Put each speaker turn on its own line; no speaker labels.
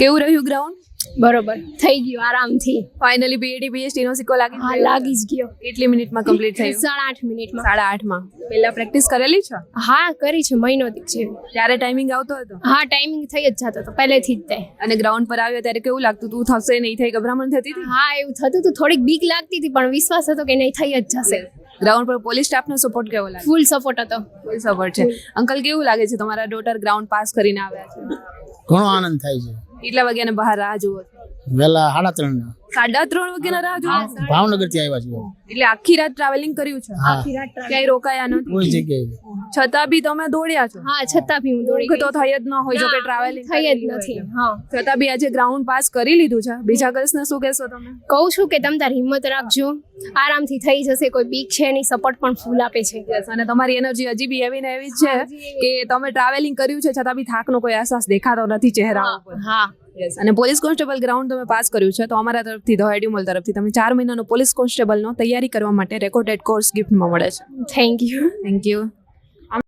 કેવું રહ્યું ગ્રાઉન્ડ?
બરોબર થઈ ગયું આરામથી.
ફાઇનલી બીએડી પીએચડી નો સિક્કો લાગી
હા લાગી જ ગયો.
કેટલી મિનિટમાં કમ્પ્લીટ થયું?
8.5 મિનિટમાં.
8:30 પહેલા પ્રેક્ટિસ કરેલી છે?
હા કરી છે, મહિનોથી છે.
ત્યારે ટાઈમિંગ આવતો હતો?
હા ટાઈમિંગ થઈ જ જતો હતો પહેલેથી જ તે.
અને ગ્રાઉન્ડ પર આવ્યો ત્યારે કેવું લાગતું? તું થશે નહીં થઈ ગભરામણ થતી હતી?
હા એવું થતું હતું, થોડીક બીક લાગતી હતી પણ વિશ્વાસ હતો કે નહીં થઈ જ જશે.
ગ્રાઉન્ડ પર પોલીસ સ્ટાફનો સપોર્ટ કેવો લાગે?
ફૂલ સપોર્ટ હતો.
ફૂલ સપોર્ટ છે. અંકલ કેવું લાગે છે તમારા ડોટર ગ્રાઉન્ડ પાસ કરીને આવ્યા છે?
ઘણો આનંદ થાય છે.
કેટલા વાગ્યાને બહાર રાહ જુઓ છો?
વહેલા 3:30
3:30 વાગ્યાના રાહ જુઓ?
ભાવનગર થી આવ્યા છીએ.
એટલે આખી રાત ટ્રાવેલિંગ કર્યું છે?
હા,
ક્યાંય રોકાયા નથી?
કોઈ જગ્યાએ.
છતાં બી તમે દોડ્યા છો?
હા છતાં બી હું દોડી
ઊંઘ તો
ગઈ.
થઈ જ ન હોય જો કે ટ્રાવેલિંગ
થઈ જ નથી. હા
છતાં બી આજે ગ્રાઉન્ડ પાસ કરી લીધું છે. બીજા ગર્લ્સને શું કહેશો તમે?
કહું છું કે તમે તાર હિંમત રાખજો, આરામથી થઈ જશે, કોઈ બીક છે નહીં, સપોર્ટ પણ ફૂલ આપે છે.
Yes, અને તમારી એનર્જી હજી બી એવી ને એવી જ છે કે તમે ટ્રાવેલિંગ કર્યું છે છતાં બી થાકનો કોઈ અહેસાસ દેખાતો નથી ચહેરા ઉપર.
હા
Yes, અને પોલીસ કોન્સ્ટેબલ ગ્રાઉન્ડ તમે પાસ કર્યું છે તો અમારા તરફથી ધ એડ્યુમલ તરફથી તમને 4 મહિનાનો પોલીસ કોન્સ્ટેબલનો તૈયારી કરવા માટે રેકોર્ડેડ કોર્સ ગિફ્ટમાં મળે છે.
Thank you.
Thank you.